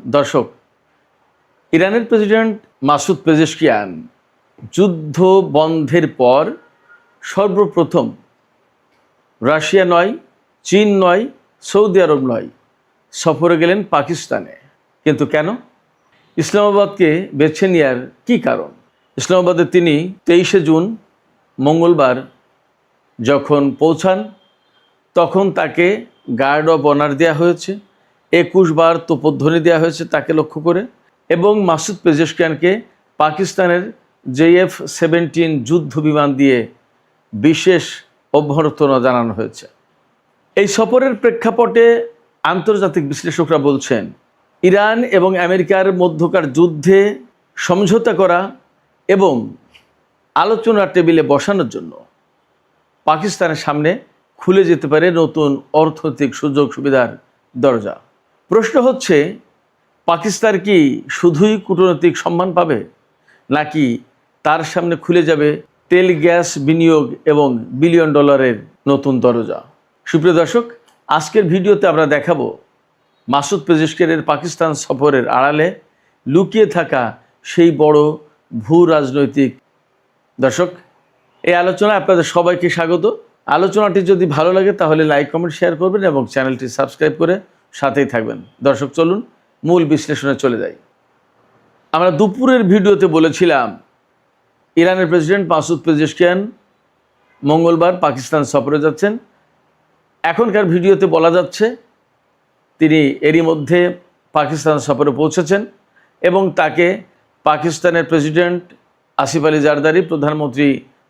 দর্শক, ইরানের president Masoud Pezeshkian যুদ্ধ বন্ধের পর সর্বপ্রথম রাশিয়া নয়, চীন নয়, সৌদি আরব নয়, সফরে গেলেন পাকিস্তানে। কিন্তু কেন? ইসলামাবাদকে বেছে নেওয়ার কী কারণ? ইসলামাবাদে তিনি 23শে জুন মঙ্গলবার যখন পৌঁছান তখন তাকে গার্ড অব অনার দেওয়া হয়েছে, 21 বার তোপধ্বনি দেওয়া হয়েছে তাকে লক্ষ্য করে, এবং মাসুদ পেজেশকিয়ানকে পাকিস্তানের JF-17 যুদ্ধ বিমান দিয়ে বিশেষ অভ্যর্থনা জানানো হয়েছে। এই সফরের প্রেক্ষাপটে আন্তর্জাতিক বিশ্লেষকরা বলছেন, ইরান এবং আমেরিকার মধ্যকার যুদ্ধে সমঝোতা করা এবং আলোচনার টেবিলে বসানোর জন্য পাকিস্তানের সামনে খুলে যেতে পারে নতুন অর্থনৈতিক সুযোগ সুবিধার দরজা। প্রশ্ন হচ্ছে, পাকিস্তান কি শুধুই কূটনৈতিক সম্মান পাবে, নাকি তার সামনে খুলে যাবে তেল গ্যাস বিনিয়োগ এবং বিলিয়ন ডলারের নতুন দরজা? সুপ্রিয় দর্শক, আজকের ভিডিওতে আমরা দেখাবো মাসুদ পেজেশকিয়ানের পাকিস্তান সফরের আড়ালে লুকিয়ে থাকা সেই বড় ভূ রাজনৈতিক। দর্শক, এই আলোচনায় আপনাদের সবাইকে স্বাগত। আলোচনাটি যদি ভালো লাগে তাহলে লাইক, কমেন্ট, শেয়ার করবেন এবং চ্যানেলটি সাবস্ক্রাইব করে সাথেই থাকবেন। দর্শক, চলুন মূল বিশ্লেষণে চলে যাই। আমরা দুপুরের ভিডিওতে বলেছিলাম ইরানের প্রেসিডেন্ট মাসুদ পেজেশকিয়ান মঙ্গলবার পাকিস্তান সফরে যাচ্ছেন। এখনকার ভিডিওতে বলা যাচ্ছে তিনি এরই মধ্যে পাকিস্তান সফরে পৌঁছেছেন এবং তাকে পাকিস্তানের প্রেসিডেন্ট আসিফ আলী জারদারি, প্রধানমন্ত্রী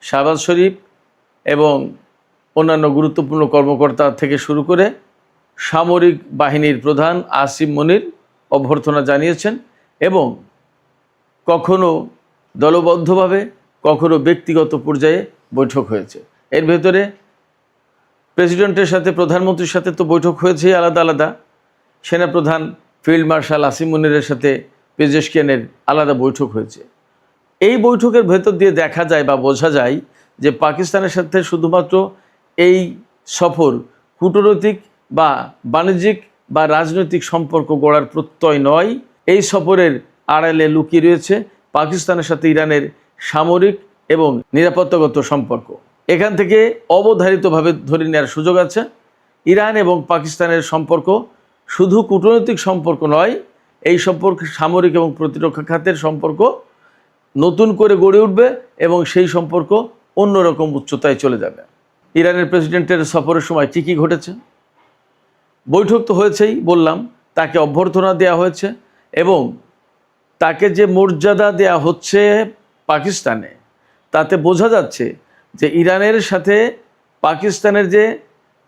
শাহবাজ শরীফ এবং অন্যান্য গুরুত্বপূর্ণ কর্মকর্তা থেকে শুরু করে সামরিক বাহিনীর প্রধান আসিম মনির অভ্যর্থনা জানিয়েছেন এবং কখনো দলবদ্ধভাবে কখনো ব্যক্তিগত পর্যায়ে বৈঠক হয়েছে। এর ভেতরে প্রেসিডেন্টের সাথে প্রধানমন্ত্রীর সাথে তো বৈঠক হয়েছে আলাদা আলাদা, সেনাপ্রধান ফিল্ড মার্শাল আসিম মনিরের সাথে পেজেশকিয়ানের আলাদা বৈঠক হয়েছে। এই বৈঠকের ভেতর দিয়ে দেখা যায় বা বোঝা যায় যে পাকিস্তানের সাথে শুধুমাত্র এই সফর কূটনৈতিক বা বাণিজ্যিক বা রাজনৈতিক সম্পর্ক গড়ার প্রত্যয় নয়। এই সফরের আড়ালে লুকিয়ে রয়েছে পাকিস্তানের সাথে ইরানের সামরিক এবং নিরাপত্তাগত সম্পর্ক। এখান থেকে অবধারিতভাবে ধরে নেওয়ার সুযোগ আছে ইরান এবং পাকিস্তানের সম্পর্ক শুধু কূটনৈতিক সম্পর্ক নয়, এই সম্পর্ক সামরিক এবং প্রতিরক্ষা খাতের সম্পর্ক নতুন করে গড়ে উঠবে এবং সেই সম্পর্ক অন্যরকম উচ্চতায় চলে যাবে। ইরানের প্রেসিডেন্টের সফরের সময় কী কী ঘটেছে? বৈঠক তো হয়েছেই বললাম, তাকে অভ্যর্থনা দেওয়া হয়েছে এবং তাকে যে মর্যাদা দেওয়া হচ্ছে পাকিস্তানে, তাতে বোঝা যাচ্ছে যে ইরানের সাথে পাকিস্তানের যে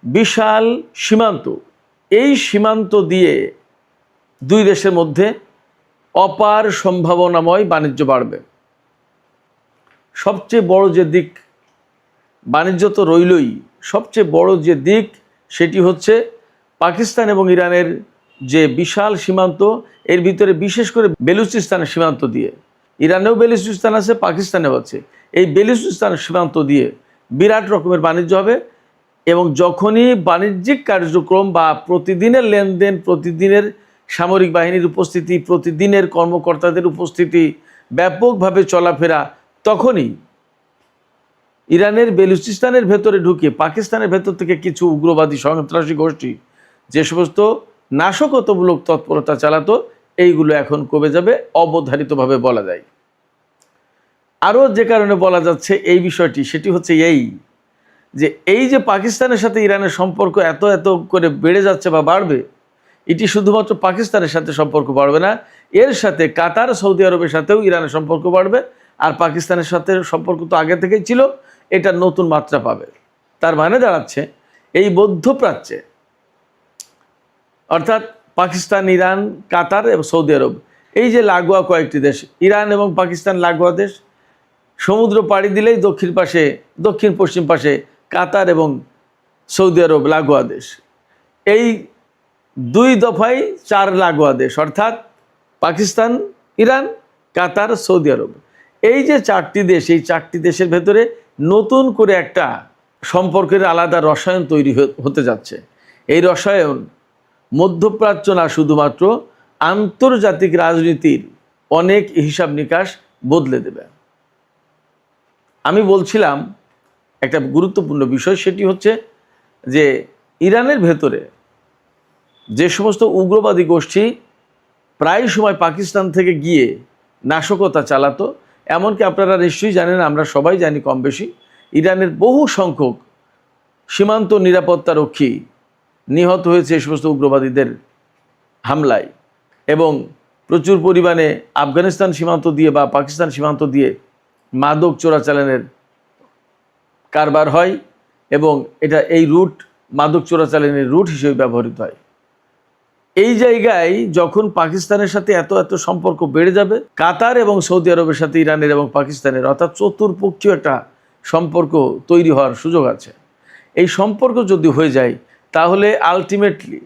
বিশাল সীমান্ত, এই সীমান্ত দিয়ে দুই দেশের মধ্যে অপার সম্ভাবনাময় বাণিজ্য বাড়বে। সবচেয়ে বড় যে দিক, বাণিজ্য তো রইলই, সবচেয়ে বড় যে দিক সেটি হচ্ছে পাকিস্তান এবং ইরানের যে বিশাল সীমান্ত, এর ভিতরে বিশেষ করে বেলুচিস্তানের সীমান্ত দিয়ে, ইরানেও বেলুচিস্তান আছে, পাকিস্তানেও আছে, এই বেলুচিস্তানের সীমান্ত দিয়ে বিরাট রকমের বাণিজ্য হবে এবং যখনই বাণিজ্যিক কার্যক্রম বা প্রতিদিনের লেনদেন, প্রতিদিনের সামরিক বাহিনীর উপস্থিতি, প্রতিদিনের কর্মকর্তাদের উপস্থিতি, ব্যাপকভাবে চলাফেরা, তখনই ইরানের বেলুচিস্তানের ভেতরে ঢুকে পাকিস্তানের ভেতর থেকে কিছু উগ্রবাদী সন্ত্রাসী গোষ্ঠী যে সমস্ত নাশকতামূলক তৎপরতা চালাতো, এইগুলো এখন কমে যাবে অবধারিতভাবে বলা যায়। আরও যে কারণে বলা যাচ্ছে এই বিষয়টি, সেটি হচ্ছে এই যে পাকিস্তানের সাথে ইরানের সম্পর্ক এত এত করে বেড়ে যাচ্ছে বা বাড়বে, এটি শুধুমাত্র পাকিস্তানের সাথে সম্পর্ক বাড়বে না, এর সাথে কাতার, সৌদি আরবের সাথেও ইরানের সম্পর্ক বাড়বে। আর পাকিস্তানের সাথে সম্পর্ক তো আগে থেকেই ছিল, এটা নতুন মাত্রা পাবে। তার মানে দাঁড়াচ্ছে এই মধ্যপ্রাচ্যে, অর্থাৎ পাকিস্তান, ইরান, কাতার এবং সৌদি আরব, এই যে লাগোয়া কয়েকটি দেশ, ইরান এবং পাকিস্তান লাগোয়া দেশ, সমুদ্র পাড়ি দিলেই দক্ষিণ পশ্চিম পাশে কাতার এবং সৌদি আরব লাগোয়া দেশ, এই দুই দফায় 4 লাগোয়া দেশ, অর্থাৎ পাকিস্তান, ইরান, কাতার, সৌদি আরব, এই যে 4টি দেশ, এই 4টি দেশের ভেতরে নতুন করে একটা সম্পর্কের আলাদা রসায়ন তৈরি হতে যাচ্ছে। এই রসায়ন মধ্যপ্রাচ্য না শুধুমাত্র আন্তর্জাতিক রাজনীতির অনেক হিসাব নিকাশ বদলে দেবে। আমি বলছিলাম একটা গুরুত্বপূর্ণ বিষয়, সেটি হচ্ছে যে ইরানের ভেতরে যে সমস্ত উগ্রবাদী গোষ্ঠী প্রায় সময় পাকিস্তান থেকে গিয়ে নাশকতা চালাতো, এমনকি আপনারা নিশ্চয়ই জানেন, আমরা সবাই জানি কম বেশি, ইরানের বহু সংখ্যক সীমান্ত নিরাপত্তা রক্ষী নিহত হয়েছে এই সমস্ত উগ্রবাদীদের হামলায়, এবং প্রচুর পরিমাণে আফগানিস্তান সীমান্ত দিয়ে বা পাকিস্তান সীমান্ত দিয়ে মাদক চোরাচালানের কারবার হয়, এবং এই রুট মাদক চোরাচালানের রুট হিসেবে ব্যবহৃত হয়। এই জায়গায় যখন পাকিস্তানের সাথে এত এত সম্পর্ক বেড়ে যাবে, কাতার এবং সৌদি আরবের সাথে ইরানের এবং পাকিস্তানের, অর্থাৎ চতুর্পক্ষীয় একটা সম্পর্ক তৈরি হওয়ার সুযোগ আছে। এই সম্পর্ক যদি হয়ে যায় তাহলে আলটিমেটলি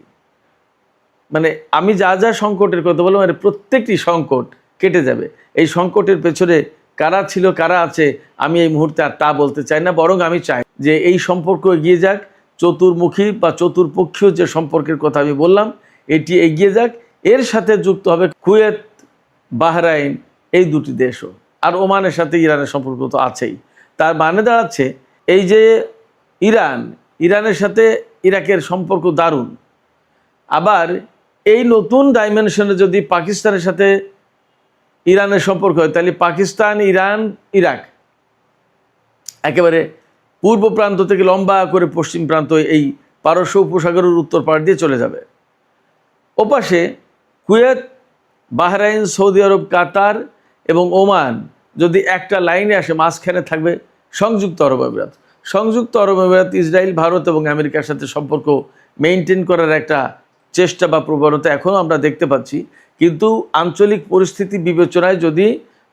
মানে আমি যা যা সংকটের কথা বললাম, মানে প্রত্যেকটি সংকট কেটে যাবে। এই সংকটের পেছনে কারা ছিল কারা আছে আমি এই মুহূর্তে আর তা বলতে চাই না, বরং আমি চাই যে এই সম্পর্ক এগিয়ে যাক, চতুর্মুখী বা চতুর্পক্ষীয় যে সম্পর্কের কথা আমি বললাম এটি এগিয়ে যাক। এর সাথে যুক্ত হবে কুয়েত, বাহরাইন, এই দুটি দেশও, আর ওমানের সাথে ইরানের সম্পর্ক তো আছেই। তার মানে দাঁড়াচ্ছে এই যে ইরানের সাথে ইরাকের সম্পর্ক দারুণ। আবার এই নতুন ডাইমেনশনে যদি পাকিস্তানের সাথে ইরানের সম্পর্ক হয়, তাহলে পাকিস্তান, ইরান, ইরাক একেবারে পূর্ব প্রান্ত থেকে লম্বা করে পশ্চিম প্রান্ত এই পারস্য উপসাগরের উত্তর পাড় দিয়ে চলে যাবে। ওপাশে কুয়েত, বাহরাইন, সৌদি আরব, কাতার এবং ওমান যদি একটা লাইনে আসে, মাঝখানে থাকবে সংযুক্ত আরব আমিরাত। সংযুক্ত আরব আমিরাত ইসরায়েল, ভারত এবং আমেরিকার সাথে সম্পর্ক মেনটেন করার একটা চেষ্টা বা প্রবণতা এখনও আমরা দেখতে পাচ্ছি, কিন্তু আঞ্চলিক পরিস্থিতি বিবেচনায় যদি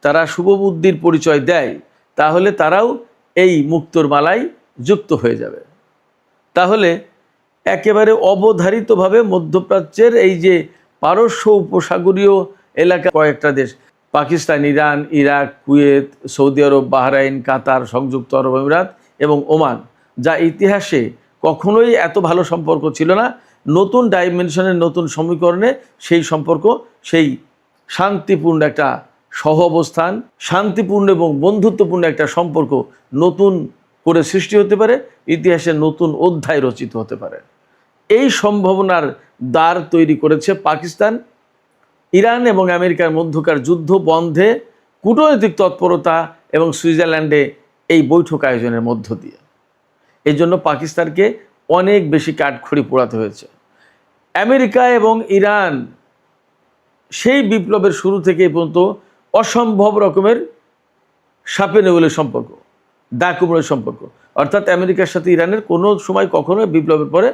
তারা শুভবুদ্ধির পরিচয় দেয় তাহলে তারাও এই মুক্তোর মালায় যুক্ত হয়ে যাবে। তাহলে একেবারে অবধারিতভাবে মধ্যপ্রাচ্যের এই যে পারস্য উপসাগরীয় এলাকা কয়েকটা দেশ, Pakistan, Iran, Iraq, Kuwait, Saudi Arab, Bahrain, Qatar, সংযুক্ত আরব আমিরাত এবং ওমান, যা ইতিহাসে কখনোই এত ভালো সম্পর্ক ছিল না, নতুন ডাইমেনশনের নতুন সমীকরণে সেই সম্পর্ক, সেই শান্তিপূর্ণ একটা সহ অবস্থান, শান্তিপূর্ণ এবং বন্ধুত্বপূর্ণ একটা সম্পর্ক নতুন করে সৃষ্টি হতে পারে, ইতিহাসের নতুন অধ্যায় রচিত হতে পারে। এই সম্ভাবনার দ্বার তৈরি করেছে পাকিস্তান। ইরান এবং আমেরিকার মধ্যকার যুদ্ধ বন্ধে কূটনৈতিক তৎপরতা এবং সুইজারল্যান্ডে এই বৈঠক আয়োজনের মধ্য দিয়ে। এই জন্য পাকিস্তানকে অনেক বেশি কাঠখড়ি পোড়াতে হয়েছে। আমেরিকা এবং ইরান সেই বিপ্লবের শুরু থেকে পর্যন্ত অসম্ভব রকমের সাপে নেউলের সম্পর্ক, দাকুমড়ের সম্পর্ক, অর্থাৎ আমেরিকার সাথে ইরানের কোনো সময় কখনো বিপ্লবের পরে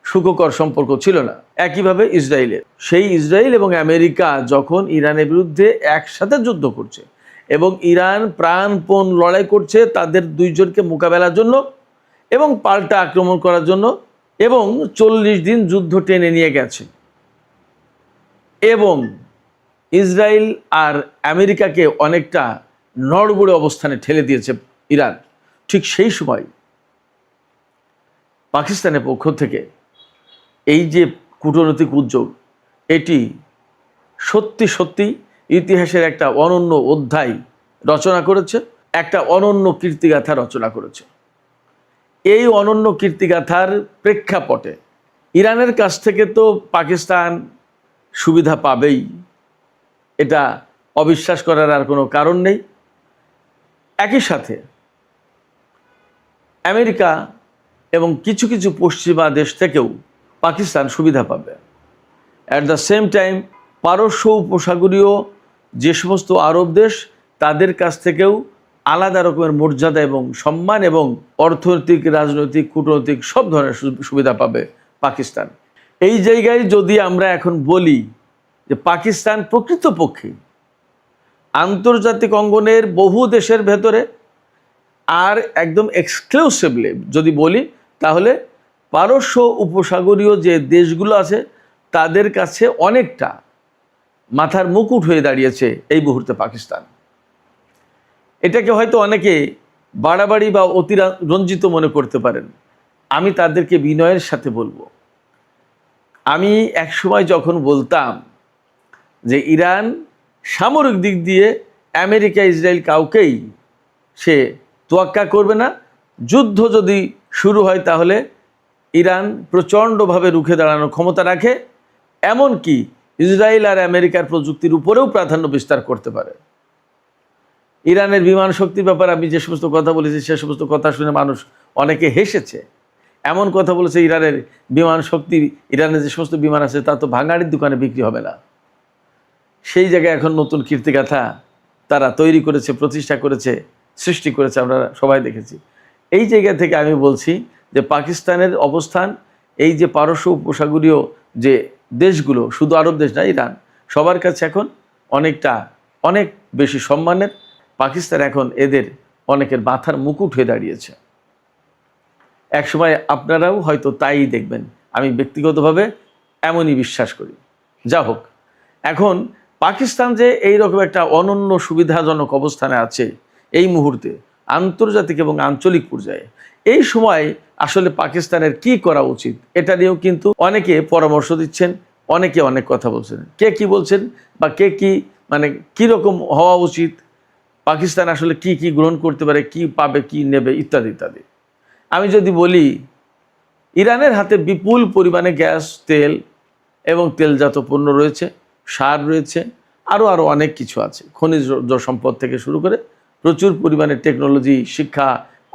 সুখকর সম্পর্ক ছিল না। একইভাবে ইসরায়েলের, সেই ইসরায়েল এবং আমেরিকা যখন ইরানের বিরুদ্ধে একসাথে যুদ্ধ করছে এবং ইরান প্রাণপণ লড়াই করছে তাদের দুইজনকে মোকাবেলার জন্য এবং পাল্টা আক্রমণ করার জন্য, এবং 40 দিন যুদ্ধ টেনে নিয়ে গেছে, এবং ইসরায়েল আর আমেরিকাকে অনেকটা নড়বড়ে অবস্থানে ঠেলে দিয়েছে ইরান। ঠিক সেই সময় পাকিস্তানের পক্ষ থেকে এই যে কূটনৈতিক উদ্যোগ, এটি সত্যি সত্যি ইতিহাসের একটা অনন্য অধ্যায় রচনা করেছে, একটা অনন্য কীর্তিগাথা রচনা করেছে। এই অনন্য কীর্তিগাথার প্রেক্ষাপটে ইরানের কাছ থেকে তো পাকিস্তান সুবিধা পাবেই, এটা অবিশ্বাস করার আর কোনো কারণ নেই। একই সাথে আমেরিকা এবং কিছু কিছু পশ্চিমা দেশ থেকেও পাকিস্তান সুবিধা পাবে। অ্যাট দ্য সেম টাইম পারস্য উপসাগরীয় যে সমস্ত আরব দেশ, তাদের কাছ থেকেও আলাদা রকমের মর্যাদা এবং সম্মান এবং অর্থনৈতিক, রাজনৈতিক, কূটনৈতিক সব ধরনের সুবিধা পাবে পাকিস্তান। এই জায়গায় যদি আমরা এখন বলি যে পাকিস্তান প্রকৃতপক্ষে আন্তর্জাতিক অঙ্গনের বহু দেশের ভেতরে আর একদম এক্সক্লুসিভলি যদি বলি, তাহলে পারস্য উপসাগরীয় যে দেশগুলো আছে তাদের কাছে অনেকটা মাথার মুকুট হয়ে দাঁড়িয়েছে এই মুহূর্তে পাকিস্তান। এটাকে হয়তো অনেকে বাড়াবাড়ি বা অতিরঞ্জিত মনে করতে পারেন, আমি তাদেরকে বিনয়ের সাথে বলবো, আমি একসময় যখন বলতাম যে ইরান সামরিক দিক দিয়ে আমেরিকা ইসরায়েল কাউকেই সে তোয়াক্কা করবে না। যুদ্ধ যদি শুরু হয় তাহলে ইরান প্রচণ্ডভাবে রুখে দাঁড়ানোর ক্ষমতা রাখে, এমনকি ইসরায়েল আর আমেরিকার প্রযুক্তির উপরেও প্রাধান্য বিস্তার করতে পারে। ইরানের বিমান শক্তির ব্যাপারে আমি যে সমস্ত কথা বলেছি সে সমস্ত কথা শুনে মানুষ অনেকে হেসেছে। এমন কথা বলেছে ইরানের বিমান শক্তি, ইরানের যে সমস্ত বিমান আছে তা তো ভাঙাড়ির দোকানে বিক্রি হবে না। সেই জায়গায় এখন নতুন কীর্তিগাথা তারা তৈরি করেছে, প্রতিষ্ঠা করেছে, সৃষ্টি করেছে, আমরা সবাই দেখেছি। এই জায়গা থেকে আমি বলছি যে পাকিস্তানের অবস্থান, এই যে পারস্য উপসাগরীয় যে দেশগুলো, শুধু আরব দেশ না, ইরান সবার কাছে এখন অনেক বেশি সম্মানের। পাকিস্তান এখন এদের অনেকের মাথার মুকুট হয়ে দাঁড়িয়েছে। একসময় আপনারাও হয়তো তাই দেখবেন, আমি ব্যক্তিগতভাবে এমনই বিশ্বাস করি। যা হোক, এখন পাকিস্তান যে এইরকম একটা অনন্য সুবিধাজনক অবস্থানে আছে এই মুহূর্তে আন্তর্জাতিক এবং আঞ্চলিক পর্যায়ে, এই সময় আসলে পাকিস্তানের কি করা উচিত এটা নিয়েও কিন্তু অনেকে পরামর্শ দিচ্ছেন, অনেকে অনেক কথা বলছেন। কে কি বলছেন বা কে কি কীরকম হওয়া উচিত, পাকিস্তান আসলে কি কি গ্রহণ করতে পারে, কি পাবে, কি নেবে, ইত্যাদি ইত্যাদি। আমি যদি বলি, ইরানের হাতে বিপুল পরিমাণে গ্যাস, তেল এবং তেলজাত পণ্য রয়েছে, সার রয়েছে, আরও অনেক কিছু আছে, খনিজ সম্পদ থেকে শুরু করে প্রচুর পরিমাণে টেকনোলজি, শিক্ষা,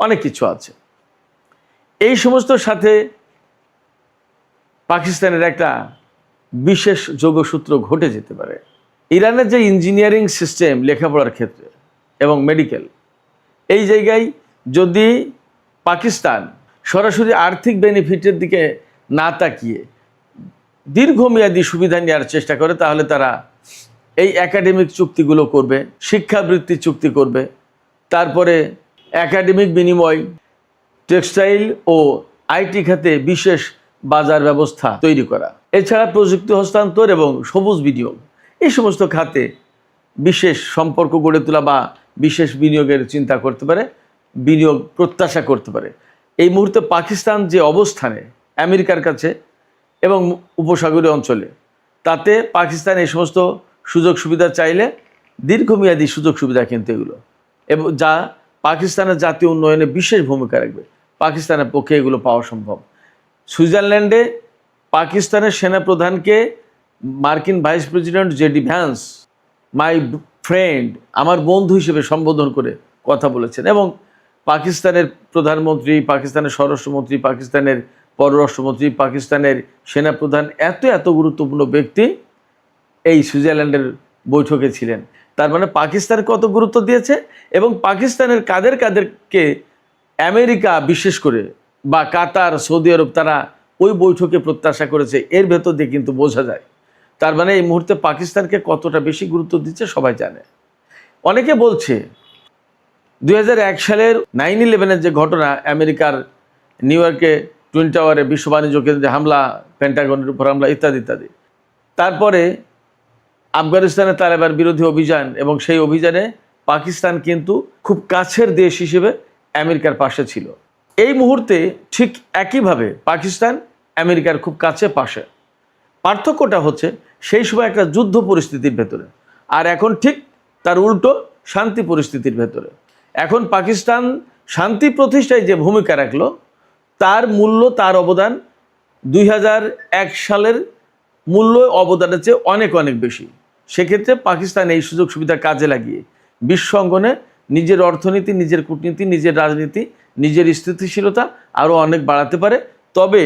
অনেক কিছু আছে। এই সমস্তর সাথে পাকিস্তানের একটা বিশেষ যোগসূত্র ঘটে যেতে পারে। ইরানের যে ইঞ্জিনিয়ারিং সিস্টেম লেখাপড়ার ক্ষেত্রে এবং মেডিকেল, এই জায়গায় যদি পাকিস্তান সরাসরি আর্থিক বেনিফিটের দিকে না তাকিয়ে দীর্ঘমেয়াদী সুবিধা নেওয়ার চেষ্টা করে, তাহলে তারা এই একাডেমিক চুক্তিগুলো করবে, শিক্ষাবৃত্তি চুক্তি করবে, তারপরে একাডেমিক বিনিময়, টেক্সটাইল ও আইটি খাতে বিশেষ বাজার ব্যবস্থা তৈরি করা, এছাড়া প্রযুক্তি হস্তান্তর এবং সবুজ বিনিয়োগ, এই সমস্ত খাতে বিশেষ সম্পর্ক গড়ে তোলা বা বিশেষ বিনিয়োগের চিন্তা করতে পারে, বিনিয়োগ প্রত্যাশা করতে পারে। এই মুহূর্তে পাকিস্তান যে অবস্থানে আমেরিকার কাছে এবং উপসাগরীয় অঞ্চলে, তাতে পাকিস্তান এই সমস্ত সুযোগ সুবিধা চাইলে দীর্ঘমেয়াদী সুযোগ সুবিধা কিন্তু এগুলো, এবং যা পাকিস্তানের জাতীয় উন্নয়নে বিশেষ ভূমিকা রাখবে, পাকিস্তানের পক্ষে এগুলো পাওয়া সম্ভব। সুইজারল্যান্ডে পাকিস্তানের সেনাপ্রধানকে মার্কিন vice president JD Vance my friend, আমার বন্ধু হিসেবে সম্বোধন করে কথা বলেছেন, এবং পাকিস্তানের প্রধানমন্ত্রী, পাকিস্তানের স্বরাষ্ট্রমন্ত্রী, পাকিস্তানের পররাষ্ট্রমন্ত্রী, পাকিস্তানের সেনাপ্রধান, এত গুরুত্বপূর্ণ ব্যক্তি এই সুইজারল্যান্ডের বৈঠকে ছিলেন। তার মানে পাকিস্তান কত গুরুত্ব দিয়েছে, এবং পাকিস্তানের কাদেরকে আমেরিকা বিশেষ করে বা কাতার, সৌদি আরব, তারা ওই বৈঠকে প্রত্যাশা করেছে, এর ভেতর দিয়ে কিন্তু বোঝা যায়। তার মানে এই মুহূর্তে পাকিস্তানকে কতটা বেশি গুরুত্ব দিচ্ছে সবাই জানে। অনেকে বলছে 2001 সালের 9/11-এর যে ঘটনা, আমেরিকার নিউ ইয়র্কে টুইন টাওয়ারে বিশ্ব বাণিজ্য কেন্দ্রে হামলা, পেন্টাগনের উপর হামলা, ইত্যাদি ইত্যাদি, তারপরে আফগানিস্তানের তালেবান বিরোধী অভিযান, এবং সেই অভিযানে পাকিস্তান কিন্তু খুব কাছের দেশ হিসেবে আমেরিকার পাশে ছিল। এই মুহূর্তে ঠিক একইভাবে পাকিস্তান আমেরিকার খুব কাছে পাশে। পার্থক্যটা হচ্ছে সেই সময় একটা যুদ্ধ পরিস্থিতির ভেতরে, আর এখন ঠিক তার উল্টো শান্তি পরিস্থিতির ভেতরে। এখন পাকিস্তান শান্তি প্রতিষ্ঠায় যে ভূমিকা রাখলো, তার মূল্য, তার অবদান 2001 সালের মূল্য অবদানের চেয়ে অনেক বেশি। সেক্ষেত্রে পাকিস্তান এই সুযোগ সুবিধা কাজে লাগিয়ে বিশ্ব অঙ্গনে নিজের অর্থনীতি, নিজের কূটনীতি, নিজের রাজনীতি, নিজের স্থিতিশীলতা আরও অনেক বাড়াতে পারে। তবে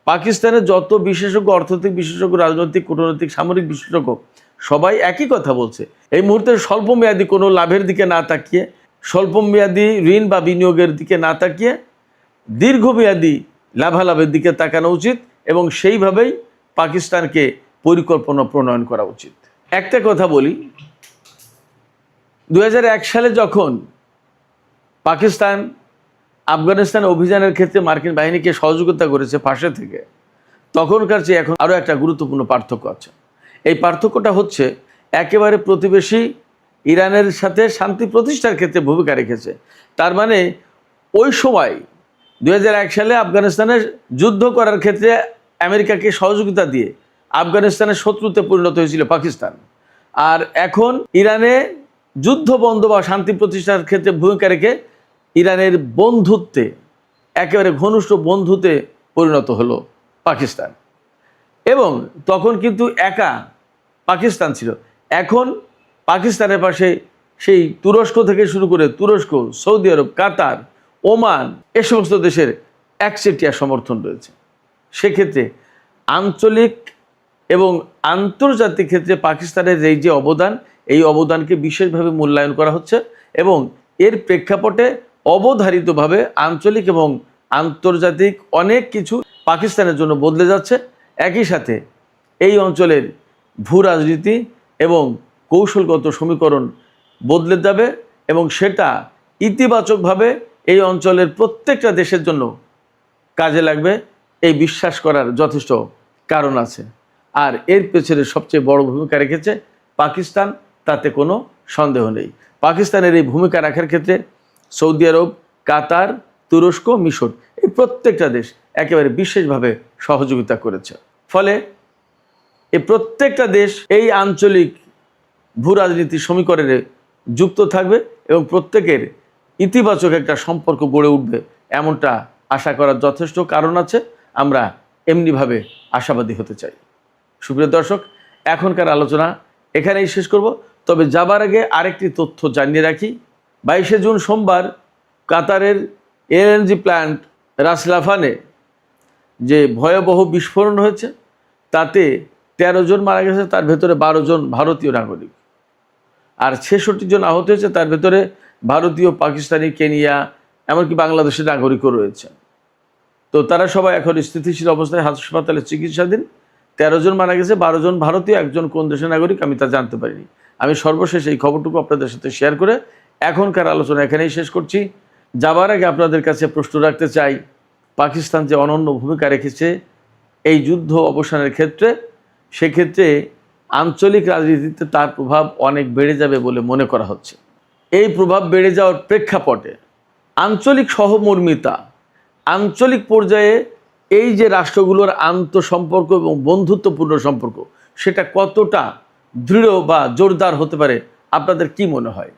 পাকিস্তানের যত বিশেষজ্ঞ, অর্থনৈতিক বিশেষজ্ঞ, রাজনৈতিক, কূটনৈতিক, সামরিক বিশেষজ্ঞ, সবাই একই কথা বলছে। এই মুহূর্তে স্বল্পমেয়াদী কোনো লাভের দিকে না তাকিয়ে, স্বল্পমেয়াদী ঋণ বা বিনিয়োগের দিকে না তাকিয়ে দীর্ঘমেয়াদী লাভালাভের দিকে তাকানো উচিত, এবং সেইভাবেই পাকিস্তানকে পরিকল্পনা প্রণয়ন করা উচিত। একটা কথা বলি, 2001 সালে যখন পাকিস্তান আফগানিস্তান অভিযানের ক্ষেত্রে মার্কিন বাহিনীকে সহযোগিতা করেছে পাশে থেকে, তখনকার চেয়ে এখন আরও একটা গুরুত্বপূর্ণ পার্থক্য আছে। এই পার্থক্যটা হচ্ছে একেবারে প্রতিবেশী ইরানের সাথে শান্তি প্রতিষ্ঠার ক্ষেত্রে ভূমিকা রেখেছে। তার মানে ওই সময় 2001 সালে আফগানিস্তানে যুদ্ধ করার ক্ষেত্রে আমেরিকাকে সহযোগিতা দিয়ে আফগানিস্তানের শত্রুতে পরিণত হয়েছিল পাকিস্তান। আর এখন ইরানে যুদ্ধ বন্ধ বা শান্তি প্রতিষ্ঠার ক্ষেত্রে ভূমিকা রেখে ইরানের বন্ধুত্বে, একেবারে ঘনিষ্ঠ বন্ধুতে পরিণত হলো পাকিস্তান। এবং তখন কিন্তু একা পাকিস্তান ছিল, এখন পাকিস্তানের পাশে সেই তুরস্ক থেকে শুরু করে তুরস্ক, সৌদি আরব, কাতার, ওমান, এ সমস্ত দেশের একচেটিয়া সমর্থন রয়েছে। সেক্ষেত্রে আঞ্চলিক এবং আন্তর্জাতিক ক্ষেত্রে পাকিস্তানের এই যে অবদান, এই অবদানকে বিশেষভাবে মূল্যায়ন করা হচ্ছে এবং এর প্রেক্ষাপটে অবধারিতভাবে আঞ্চলিক এবং আন্তর্জাতিক অনেক কিছু পাকিস্তানের জন্য বদলে যাচ্ছে। একই সাথে এই অঞ্চলের ভূ রাজনীতি এবং কৌশলগত সমীকরণ বদলে যাবে এবং সেটা ইতিবাচকভাবে এই অঞ্চলের প্রত্যেকটা দেশের জন্য কাজে লাগবে, এই বিশ্বাস করার যথেষ্ট কারণ আছে। আর এর পেছনে সবচেয়ে বড় ভূমিকা রেখেছে পাকিস্তান, তাতে কোনো সন্দেহ নেই। পাকিস্তানের এই ভূমিকা রাখার ক্ষেত্রে সৌদি আরব, কাতার, তুরস্ক, মিশর, এই প্রত্যেকটা দেশ একেবারে বিশেষভাবে সহযোগিতা করেছে। ফলে এই প্রত্যেকটা দেশ এই আঞ্চলিক ভূ রাজনীতির সমীকরণে যুক্ত থাকবে এবং প্রত্যেকের ইতিবাচক একটা সম্পর্ক গড়ে উঠবে, এমনটা আশা করার যথেষ্ট কারণ আছে। আমরা এমনিভাবে আশাবাদী হতে চাই। সুপ্রিয় দর্শক, এখনকার আলোচনা এখানেই শেষ করব। তবে যাবার আগে আরেকটি তথ্য জানিয়ে রাখি। 22শে জুন সোমবার কাতারের এলএনজি প্ল্যান্ট রাস লাফানে যে ভয়াবহ বিস্ফোরণ হয়েছে, তাতে 13 জন মারা গেছে, তার ভেতরে 12 জন ভারতীয় নাগরিক, আর 66 জন আহত হয়েছে, তার ভেতরে ভারতীয়, পাকিস্তানি, কেনিয়া, এমনকি বাংলাদেশের নাগরিকও রয়েছে। তো তারা সবাই এখন স্থিতিশীল অবস্থায় হাসপাতালে চিকিৎসাধীন। 13 জন মারা গেছে, 12 জন ভারতীয়, একজন কোন দেশের নাগরিক আমি তা জানতে পারিনি। আমি সর্বশেষ এই খবরটুকু আপনাদের সাথে শেয়ার করে এখনকার আলোচনা এখানেই শেষ করছি। যাবার আগে আপনাদের কাছে প্রশ্ন রাখতে চাই, পাকিস্তান যে অনন্য ভূমিকা রেখেছে এই যুদ্ধ অবসানের ক্ষেত্রে, সেক্ষেত্রে আঞ্চলিক রাজনীতিতে তার প্রভাব অনেক বেড়ে যাবে বলে মনে করা হচ্ছে। এই প্রভাব বেড়ে যাওয়ার প্রেক্ষাপটে আঞ্চলিক সহমর্মিতা, আঞ্চলিক পর্যায়ে এই যে রাষ্ট্রগুলোর আন্তঃসম্পর্ক এবং বন্ধুত্বপূর্ণ সম্পর্ক, সেটা কতটা দৃঢ় বা জোরদার হতে পারে আপনাদের কি মনে হয়?